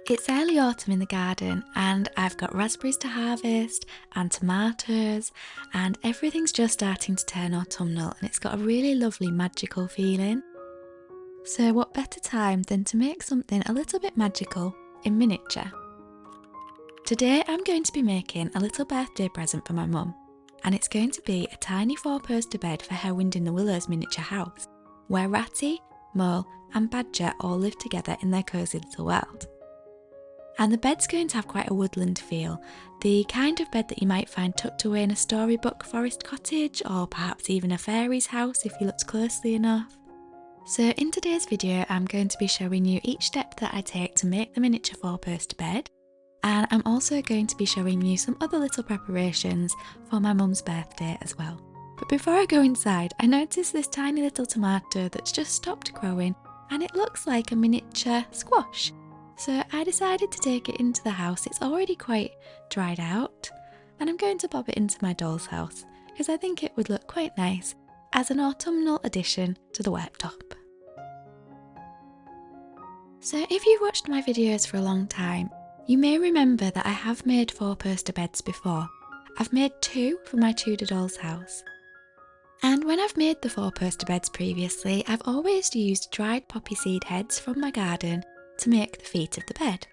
It's early autumn in the garden and I've got raspberries to harvest and tomatoes and everything's just starting to turn autumnal and it's got a really lovely magical feeling. So what better time than to make something a little bit magical in miniature? Today I'm going to be making a little birthday present for my mum, and it's going to be a tiny 4-poster bed for her Wind in the Willows miniature house, where Ratty, Mole and Badger all live together in their cosy little world. And the bed's going to have quite a woodland feel, the kind of bed that you might find tucked away in a storybook forest cottage, or perhaps even a fairy's house if you looked closely enough. So in today's video I'm going to be showing you each step that I take to make the miniature 4-poster bed, and I'm also going to be showing you some other little preparations for my mum's birthday as well. But before I go inside, I noticed this tiny little tomato that's just stopped growing and it looks like a miniature squash. So I decided to take it into the house. It's already quite dried out and I'm going to pop it into my doll's house because I think it would look quite nice as an autumnal addition to the worktop. So if you've watched my videos for a long time, you may remember that I have made 4-poster beds before. I've made 2 for my Tudor doll's house. And when I've made the 4-poster beds previously, I've always used dried poppy seed heads from my garden to make the feet of the bed.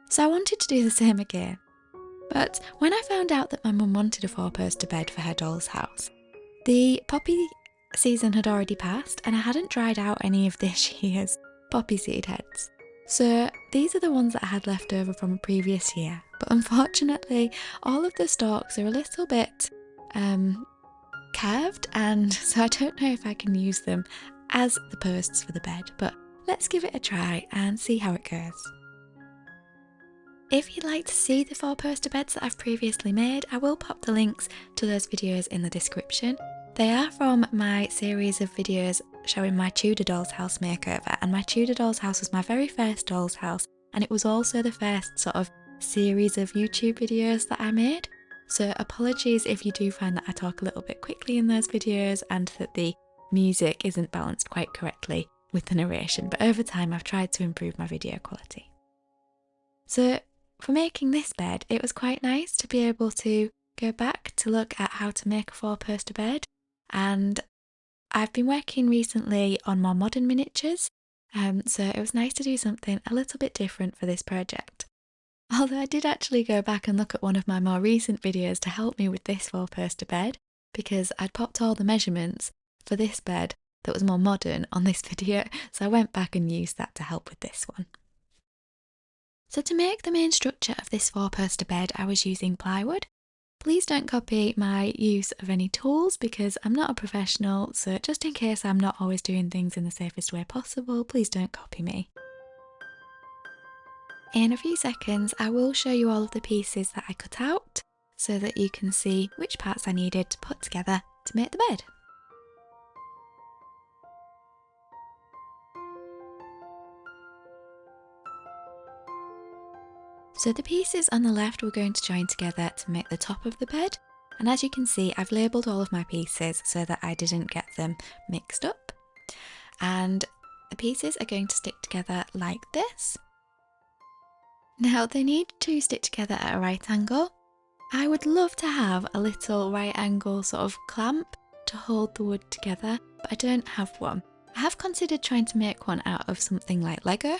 So I wanted to do the same again. But when I found out that my mum wanted a 4-poster bed for her doll's house, the poppy season had already passed and I hadn't dried out any of this year's poppy seed heads. So these are the ones that I had left over from a previous year, but unfortunately all of the stalks are a little bit curved, and so I don't know if I can use them as the posts for the bed, but let's give it a try and see how it goes. If you'd like to see the 4-poster beds that I've previously made, I will pop the links to those videos in the description. They are from my series of videos showing my Tudor doll's house makeover, and my Tudor doll's house was my very first doll's house, and it was also the first sort of series of YouTube videos that I made. So apologies if you do find that I talk a little bit quickly in those videos and that the music isn't balanced quite correctly with the narration, but over time I've tried to improve my video quality. So for making this bed, it was quite nice to be able to go back to look at how to make a 4-poster bed, and I've been working recently on more modern miniatures, so it was nice to do something a little bit different for this project. Although I did actually go back and look at one of my more recent videos to help me with this 4-poster bed, because I'd popped all the measurements for this bed that was more modern on this video, so I went back and used that to help with this one. So to make the main structure of this 4-poster bed, I was using plywood. Please don't copy my use of any tools because I'm not a professional, so just in case I'm not always doing things in the safest way possible, please don't copy me. In a few seconds I will show you all of the pieces that I cut out so that you can see which parts I needed to put together to make the bed. So the pieces on the left we're going to join together to make the top of the bed, and as you can see I've labelled all of my pieces so that I didn't get them mixed up, and the pieces are going to stick together like this. Now they need to stick together at a right angle. I would love to have a little right angle sort of clamp to hold the wood together, but I don't have one. I have considered trying to make one out of something like Lego,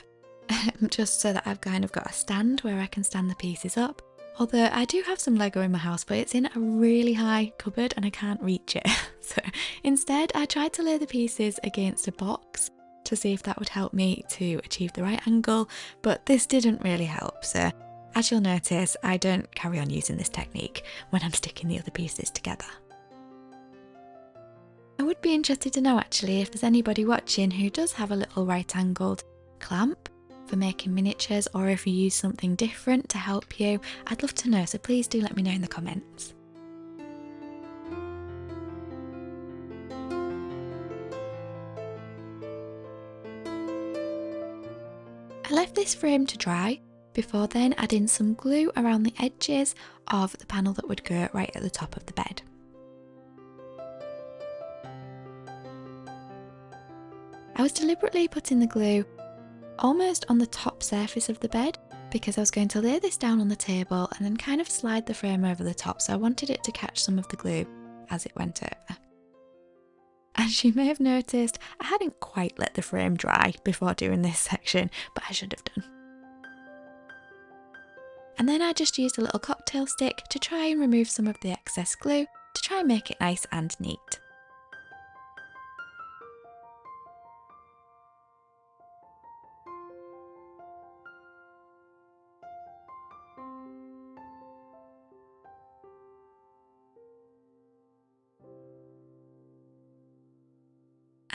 just so that I've kind of got a stand where I can stand the pieces up. Although I do have some Lego in my house, but it's in a really high cupboard and I can't reach it. So instead I tried to lay the pieces against a box to see if that would help me to achieve the right angle, but this didn't really help. So as you'll notice, I don't carry on using this technique when I'm sticking the other pieces together. I would be interested to know actually if there's anybody watching who does have a little right angled clamp for making miniatures, or if you use something different to help you. I'd love to know, so please do let me know in the comments. I left this frame to dry before then adding some glue around the edges of the panel that would go right at the top of the bed. I was deliberately putting the glue almost on the top surface of the bed because I was going to lay this down on the table and then kind of slide the frame over the top, so I wanted it to catch some of the glue as it went over. As you may have noticed, I hadn't quite let the frame dry before doing this section, but I should have done. And then I just used a little cocktail stick to try and remove some of the excess glue to try and make it nice and neat.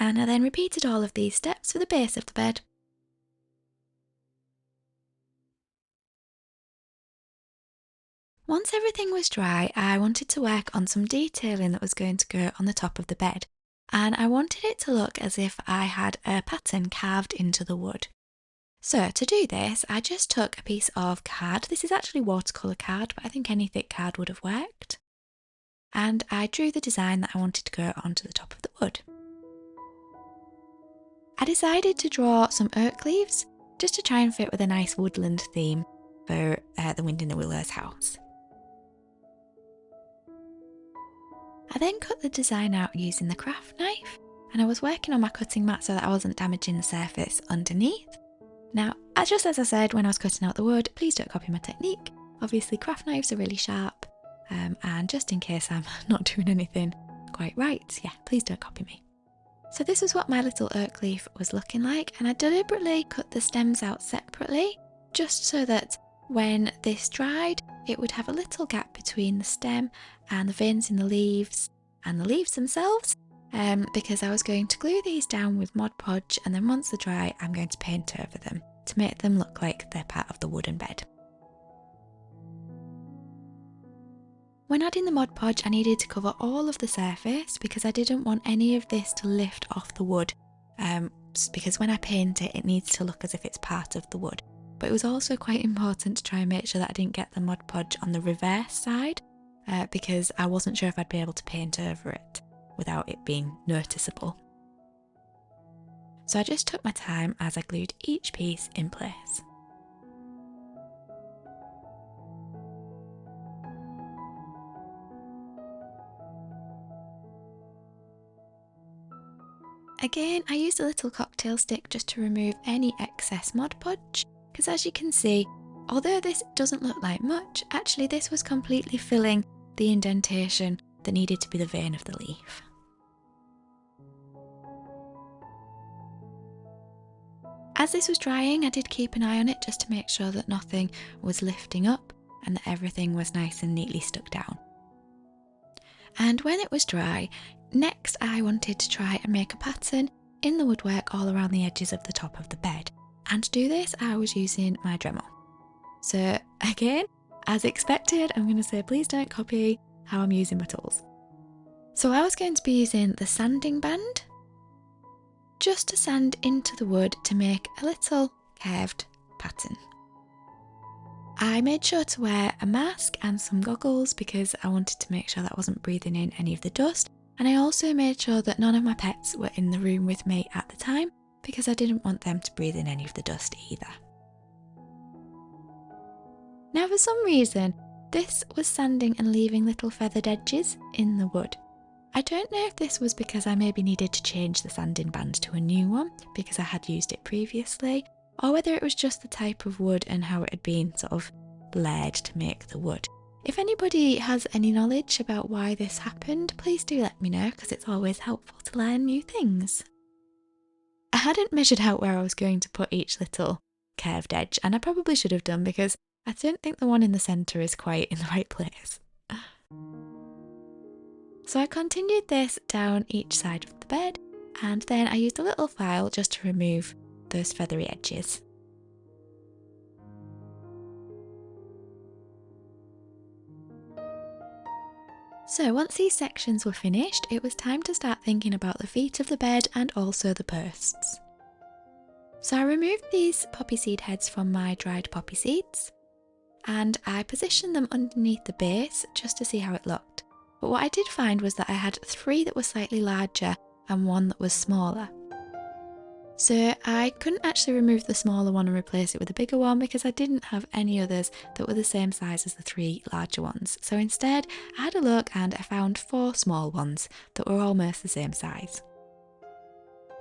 And I then repeated all of these steps for the base of the bed. Once everything was dry, I wanted to work on some detailing that was going to go on the top of the bed, and I wanted it to look as if I had a pattern carved into the wood. So to do this, I just took a piece of card. This is actually watercolour card, but I think any thick card would have worked. And I drew the design that I wanted to go onto the top of the wood. I decided to draw some oak leaves, just to try and fit with a nice woodland theme for the Wind in the Willows house. I then cut the design out using the craft knife, and I was working on my cutting mat so that I wasn't damaging the surface underneath. Now, just as I said when I was cutting out the wood, please don't copy my technique. Obviously craft knives are really sharp, and just in case I'm not doing anything quite right, yeah, please don't copy me. So this was what my little oak leaf was looking like, and I deliberately cut the stems out separately, just so that when this dried, it would have a little gap between the stem and the veins in the leaves and the leaves themselves, because I was going to glue these down with ModPodge, and then once they're dry, I'm going to paint over them to make them look like they're part of the wooden bed. When adding the ModPodge, I needed to cover all of the surface because I didn't want any of this to lift off the wood, because when I paint it, it needs to look as if it's part of the wood. But it was also quite important to try and make sure that I didn't get the ModPodge on the reverse side, because I wasn't sure if I'd be able to paint over it without it being noticeable. So I just took my time as I glued each piece in place. Again, I used a little cocktail stick just to remove any excess ModPodge, because as you can see, although this doesn't look like much, actually this was completely filling the indentation that needed to be the vein of the leaf. As this was drying, I did keep an eye on it just to make sure that nothing was lifting up and that everything was nice and neatly stuck down. And when it was dry, next I wanted to try and make a pattern in the woodwork all around the edges of the top of the bed. And to do this, I was using my Dremel. So again, as expected, I'm going to say please don't copy how I'm using my tools. So I was going to be using the sanding band just to sand into the wood to make a little curved pattern. I made sure to wear a mask and some goggles because I wanted to make sure that I wasn't breathing in any of the dust, and I also made sure that none of my pets were in the room with me at the time because I didn't want them to breathe in any of the dust either. Now for some reason, this was sanding and leaving little feathered edges in the wood. I don't know if this was because I maybe needed to change the sanding band to a new one because I had used it previously, or whether it was just the type of wood and how it had been sort of layered to make the wood. If anybody has any knowledge about why this happened, please do let me know because it's always helpful to learn new things. I hadn't measured out where I was going to put each little curved edge, and I probably should have done because I don't think the one in the centre is quite in the right place. So I continued this down each side of the bed, and then I used a little file just to remove those feathery edges. So once these sections were finished, it was time to start thinking about the feet of the bed and also the posts. So I removed these poppy seed heads from my dried poppy seeds, and I positioned them underneath the base just to see how it looked. But what I did find was that I had 3 that were slightly larger and 1 that was smaller. So I couldn't actually remove the smaller one and replace it with a bigger one because I didn't have any others that were the same size as the 3 larger ones. So instead I had a look and I found 4 small ones that were almost the same size.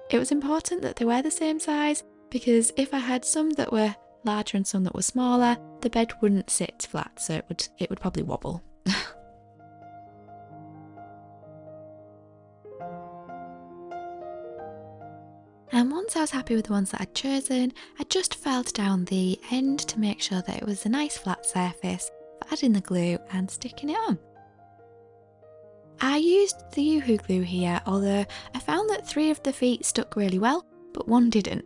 It was important that they were the same size because if I had some that were larger and some that were smaller, the bed wouldn't sit flat, so it would probably wobble. And once I was happy with the ones that I'd chosen, I just filed down the end to make sure that it was a nice flat surface for adding the glue and sticking it on. I used the Yoo-hoo glue here, although I found that 3 of the feet stuck really well, but 1 didn't.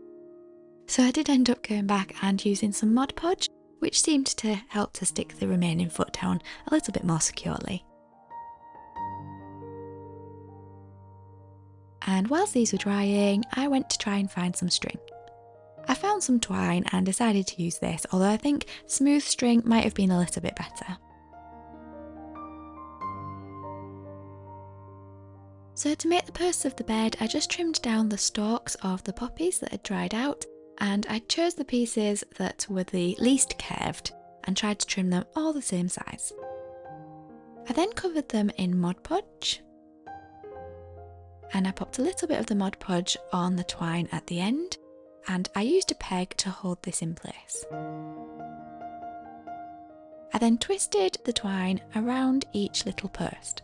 So I did end up going back and using some ModPodge, which seemed to help to stick the remaining foot down a little bit more securely. And whilst these were drying, I went to try and find some string. I found some twine and decided to use this, although I think smooth string might have been a little bit better. So to make the posts of the bed, I just trimmed down the stalks of the poppies that had dried out, and I chose the pieces that were the least curved and tried to trim them all the same size. I then covered them in ModPodge, and I popped a little bit of the ModPodge on the twine at the end, and I used a peg to hold this in place. I then twisted the twine around each little post.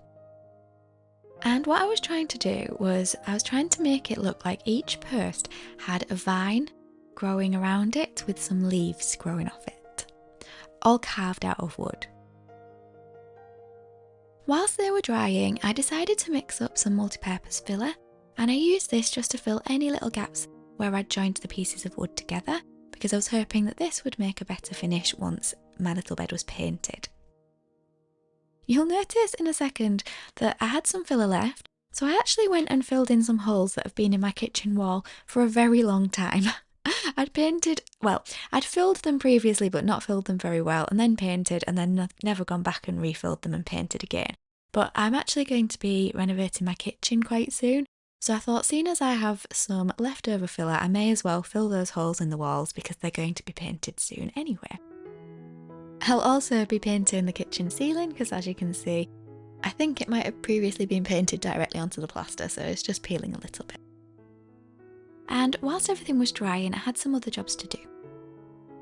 And what I was trying to do was I was trying to make it look like each post had a vine growing around it with some leaves growing off it, all carved out of wood. Whilst they were drying, I decided to mix up some multi-purpose filler, and I used this just to fill any little gaps where I'd joined the pieces of wood together, because I was hoping that this would make a better finish once my little bed was painted. You'll notice in a second that I had some filler left, so I actually went and filled in some holes that have been in my kitchen wall for a very long time. I'd filled them previously but not filled them very well, and then painted, and then never gone back and refilled them and painted again. But I'm actually going to be renovating my kitchen quite soon, so I thought, seeing as I have some leftover filler, I may as well fill those holes in the walls because they're going to be painted soon anyway. I'll also be painting the kitchen ceiling because, as you can see, I think it might have previously been painted directly onto the plaster, so it's just peeling a little bit. And whilst everything was drying, I had some other jobs to do.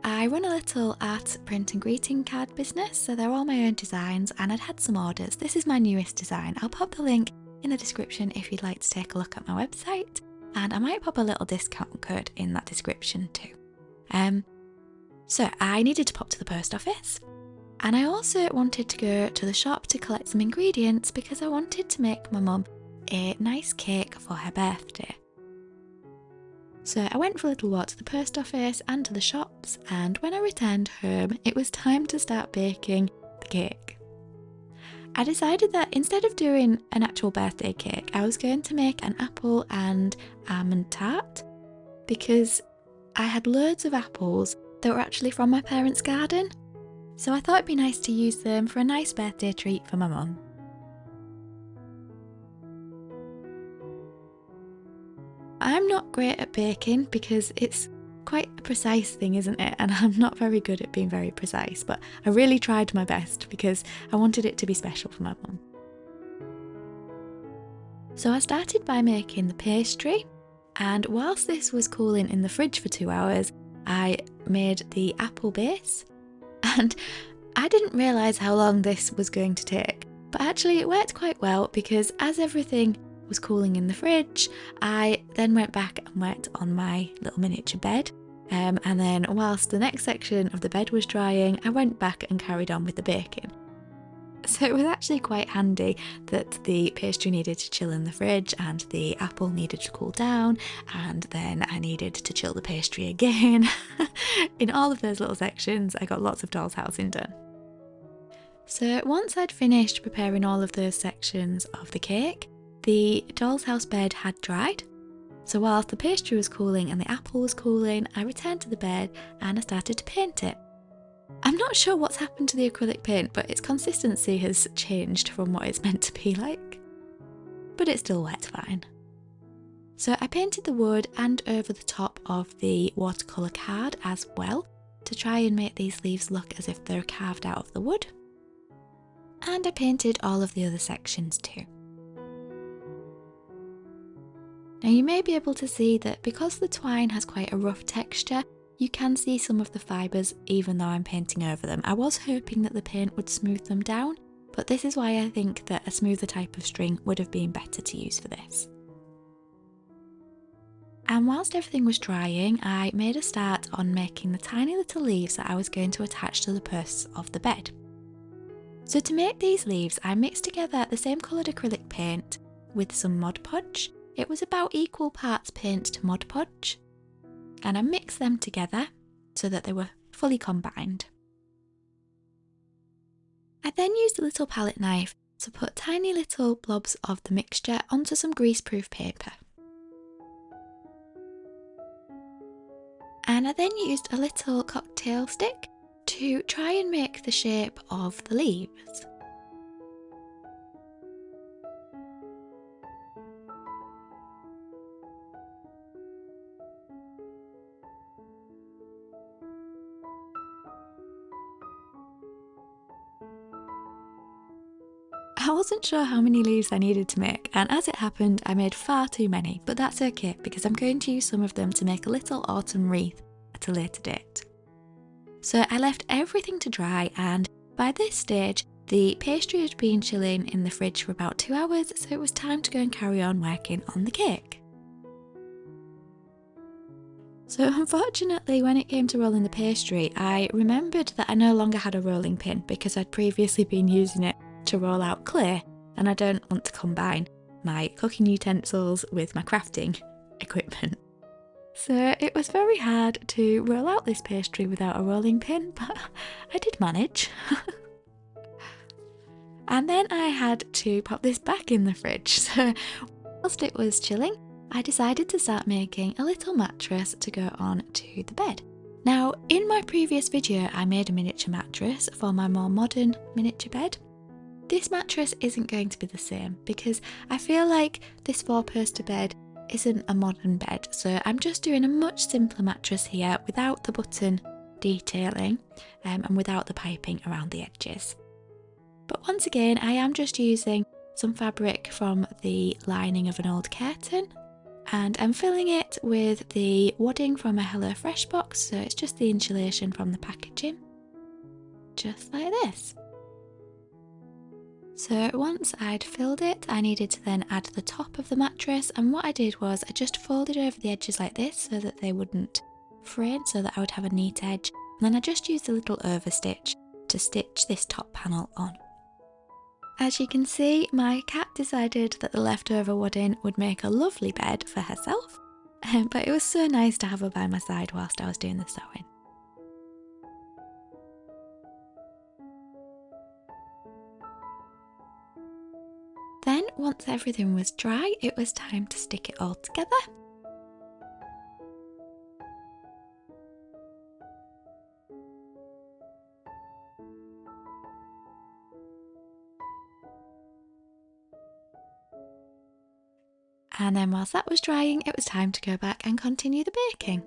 I run a little art print and greeting card business, so they're all my own designs, and I'd had some orders. This is my newest design. I'll pop the link in the description if you'd like to take a look at my website, and I might pop a little discount code in that description too. So I needed to pop to the post office, and I also wanted to go to the shop to collect some ingredients because I wanted to make my mum a nice cake for her birthday. So I went for a little walk to the post office and to the shops, and when I returned home, it was time to start baking the cake. I decided that instead of doing an actual birthday cake, I was going to make an apple and almond tart because I had loads of apples that were actually from my parents' garden. So I thought it'd be nice to use them for a nice birthday treat for my mum. I'm not great at baking because it's quite a precise thing, isn't it? And I'm not very good at being very precise, but I really tried my best because I wanted it to be special for my mum. So I started by making the pastry, and whilst this was cooling in the fridge for 2 hours, I made the apple base, and I didn't realise how long this was going to take, but actually it worked quite well because as everything was cooling in the fridge, I then went back and worked on my little miniature bed, and then whilst the next section of the bed was drying, I went back and carried on with the baking. So it was actually quite handy that the pastry needed to chill in the fridge and the apple needed to cool down, and then I needed to chill the pastry again. In all of those little sections, I got lots of doll's housing done. So once I'd finished preparing all of those sections of the cake, the doll's house bed had dried. So whilst the pastry was cooling and the apple was cooling, I returned to the bed and I started to paint it. I'm not sure what's happened to the acrylic paint, but its consistency has changed from what it's meant to be like. But it still worked fine. So I painted the wood and over the top of the watercolour card as well to try and make these leaves look as if they're carved out of the wood. And I painted all of the other sections too. Now you may be able to see that because the twine has quite a rough texture, you can see some of the fibres even though I'm painting over them. I was hoping that the paint would smooth them down, but this is why I think that a smoother type of string would have been better to use for this. And whilst everything was drying, I made a start on making the tiny little leaves that I was going to attach to the posts of the bed. So to make these leaves, I mixed together the same coloured acrylic paint with some ModPodge. It was about equal parts paint to ModPodge, and I mixed them together so that they were fully combined. I then used a little palette knife to put tiny little blobs of the mixture onto some greaseproof paper. And I then used a little cocktail stick to try and make the shape of the leaves. I wasn't sure how many leaves I needed to make, and as it happened I made far too many, but that's okay because I'm going to use some of them to make a little autumn wreath at a later date. So I left everything to dry, and by this stage the pastry had been chilling in the fridge for about 2 hours, so it was time to go and carry on working on the cake. So unfortunately, when it came to rolling the pastry, I remembered that I no longer had a rolling pin because I'd previously been using it to roll out clay, and I don't want to combine my cooking utensils with my crafting equipment. So it was very hard to roll out this pastry without a rolling pin, but I did manage. And then I had to pop this back in the fridge, so whilst it was chilling, I decided to start making a little mattress to go on to the bed. Now, in my previous video I made a miniature mattress for my more modern miniature bed. This mattress isn't going to be the same because I feel like this 4-poster bed isn't a modern bed, so I'm just doing a much simpler mattress here without the button detailing and without the piping around the edges. But once again, I am just using some fabric from the lining of an old curtain, and I'm filling it with the wadding from a HelloFresh box, so it's just the insulation from the packaging, just like this. So once I'd filled it, I needed to then add the top of the mattress, and what I did was I just folded over the edges like this so that they wouldn't frayed, so that I would have a neat edge, and then I just used a little overstitch to stitch this top panel on. As you can see, my cat decided that the leftover wadding would make a lovely bed for herself, but it was so nice to have her by my side whilst I was doing the sewing. Then, once everything was dry, it was time to stick it all together. And then whilst that was drying, it was time to go back and continue the baking.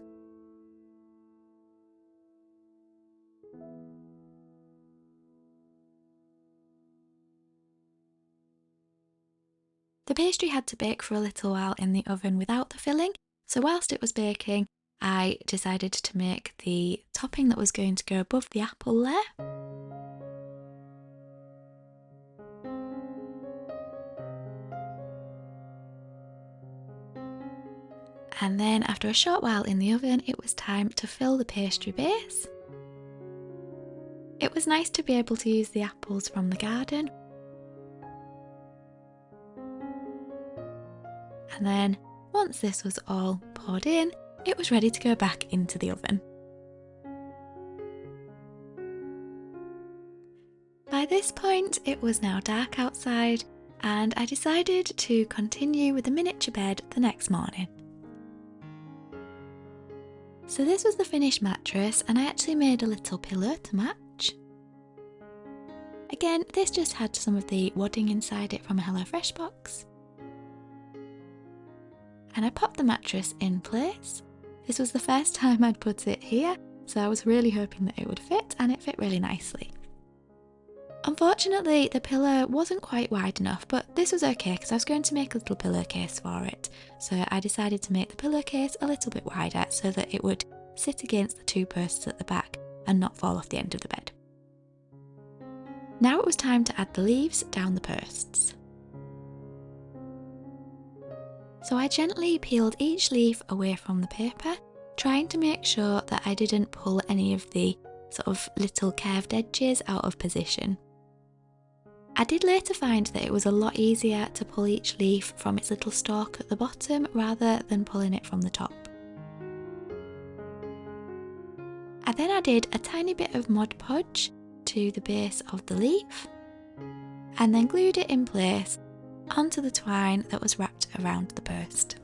The pastry had to bake for a little while in the oven without the filling, so whilst it was baking, I decided to make the topping that was going to go above the apple layer. And then after a short while in the oven, it was time to fill the pastry base. It was nice to be able to use the apples from the garden. And then, once this was all poured in, it was ready to go back into the oven. By this point, it was now dark outside, and I decided to continue with the miniature bed the next morning. So this was the finished mattress, and I actually made a little pillow to match. Again, this just had some of the wadding inside it from a HelloFresh box. and I popped the mattress in place. This was the first time I'd put it here, so I was really hoping that it would fit, and it fit really nicely. Unfortunately, the pillow wasn't quite wide enough, but this was okay because I was going to make a little pillowcase for it. So I decided to make the pillowcase a little bit wider so that it would sit against the 2 posts at the back and not fall off the end of the bed. Now it was time to add the leaves down the posts. So I gently peeled each leaf away from the paper, trying to make sure that I didn't pull any of the sort of little curved edges out of position. I did later find that it was a lot easier to pull each leaf from its little stalk at the bottom rather than pulling it from the top. I then added a tiny bit of ModPodge to the base of the leaf and then glued it in place onto the twine that was wrapped around the post.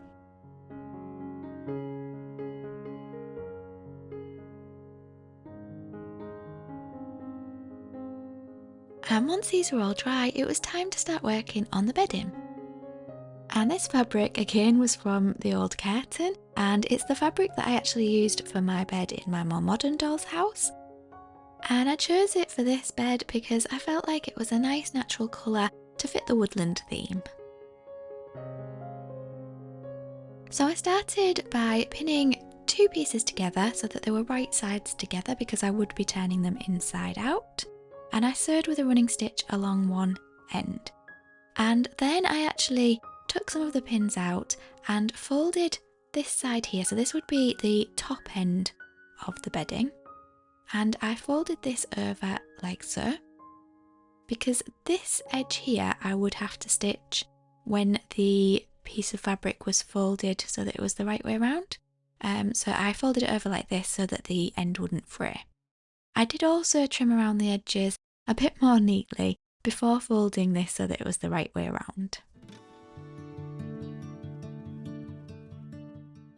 And once these were all dry, it was time to start working on the bedding. And this fabric again was from the old curtain, and it's the fabric that I actually used for my bed in my more modern doll's house. And I chose it for this bed because I felt like it was a nice natural colour to fit the woodland theme. So I started by pinning 2 pieces together so that they were right sides together because I would be turning them inside out. And I sewed with a running stitch along one end. And then I actually took some of the pins out and folded this side here. So this would be the top end of the bedding. And I folded this over like so, because this edge here I would have to stitch when the piece of fabric was folded so that it was the right way around. So I folded it over like this so that the end wouldn't fray. I did also trim around the edges a bit more neatly before folding this so that it was the right way around.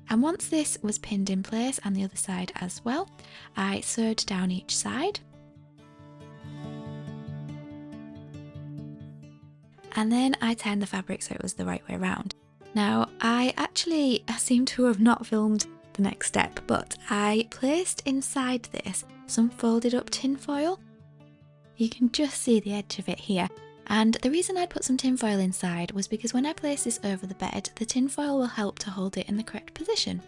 And once this was pinned in place and the other side as well, I sewed down each side. And then I turned the fabric so it was the right way around. Now, I seem to have not filmed the next step, but I placed inside this some folded up tin foil. You can just see the edge of it here. And the reason I'd put some tin foil inside was because when I place this over the bed, the tin foil will help to hold it in the correct position.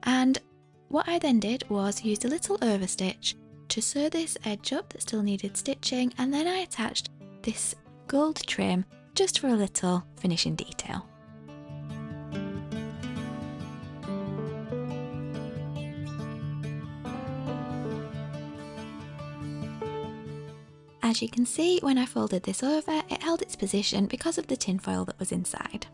And what I then did was used a little overstitch to sew this edge up that still needed stitching, and then I attached this gold trim just for a little finishing detail. As you can see, when I folded this over, it held its position because of the tin foil that was inside.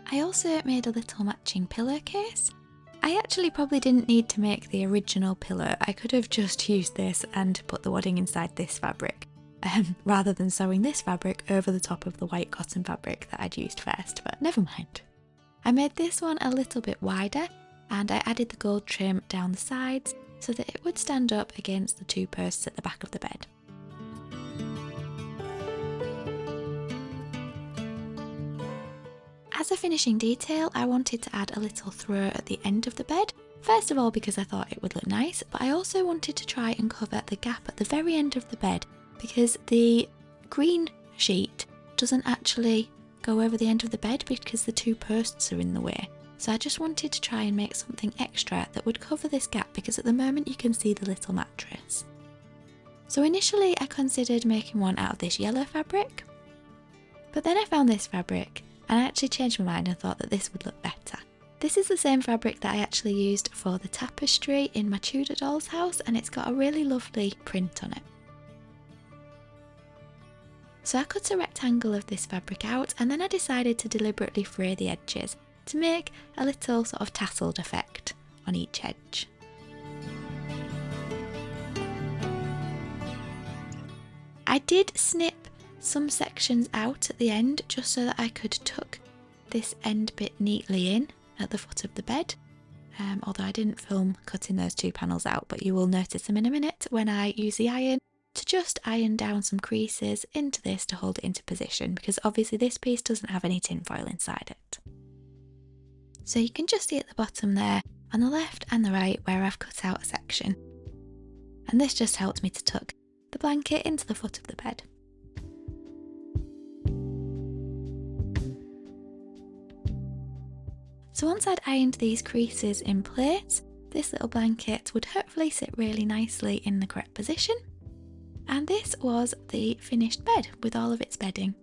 I also made a little matching pillowcase. I actually probably didn't need to make the original pillow. I could have just used this and put the wadding inside this fabric. Rather than sewing this fabric over the top of the white cotton fabric that I'd used first, but never mind. I made this one a little bit wider and I added the gold trim down the sides so that it would stand up against the 2 posts at the back of the bed. As a finishing detail, I wanted to add a little throw at the end of the bed. First of all because I thought it would look nice, but I also wanted to try and cover the gap at the very end of the bed because the green sheet doesn't actually go over the end of the bed because the 2 posts are in the way. So I just wanted to try and make something extra that would cover this gap because at the moment you can see the little mattress. So initially I considered making one out of this yellow fabric, but then I found this fabric and I actually changed my mind and thought that this would look better. This is the same fabric that I actually used for the tapestry in my Tudor doll's house, and it's got a really lovely print on it. So I cut a rectangle of this fabric out and then I decided to deliberately fray the edges to make a little sort of tasseled effect on each edge. I did snip some sections out at the end just so that I could tuck this end bit neatly in at the foot of the bed, although I didn't film cutting those 2 panels out, but you will notice them in a minute when I use the iron to just iron down some creases into this to hold it into position, because obviously this piece doesn't have any tin foil inside it. So you can just see at the bottom there on the left and the right where I've cut out a section, and this just helped me to tuck the blanket into the foot of the bed. So once I'd ironed these creases in place, this little blanket would hopefully sit really nicely in the correct position. And this was the finished bed with all of its bedding.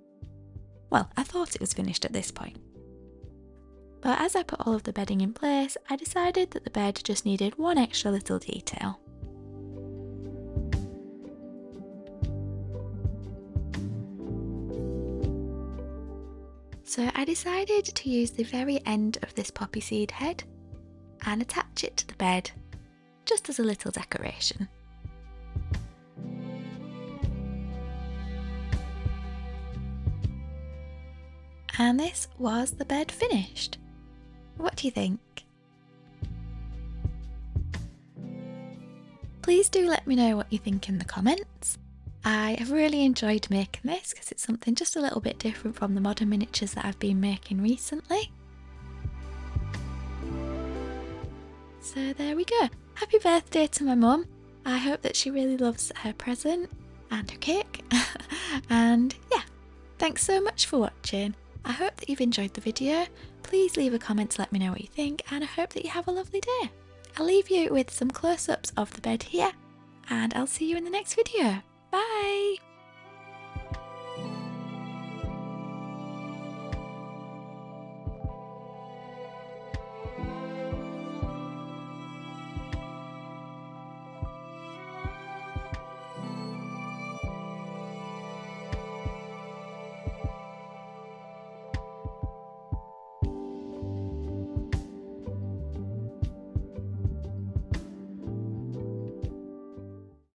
Well, I thought it was finished at this point. But as I put all of the bedding in place, I decided that the bed just needed one extra little detail. So I decided to use the very end of this poppy seed head and attach it to the bed, just as a little decoration. And this was the bed finished. What do you think? Please do let me know what you think in the comments. I have really enjoyed making this because it's something just a little bit different from the modern miniatures that I've been making recently. So there we go. Happy birthday to my mum. I hope that she really loves her present and her cake. And yeah, thanks so much for watching. I hope that you've enjoyed the video. Please leave a comment to let me know what you think, and I hope that you have a lovely day. I'll leave you with some close-ups of the bed here, and I'll see you in the next video. Bye!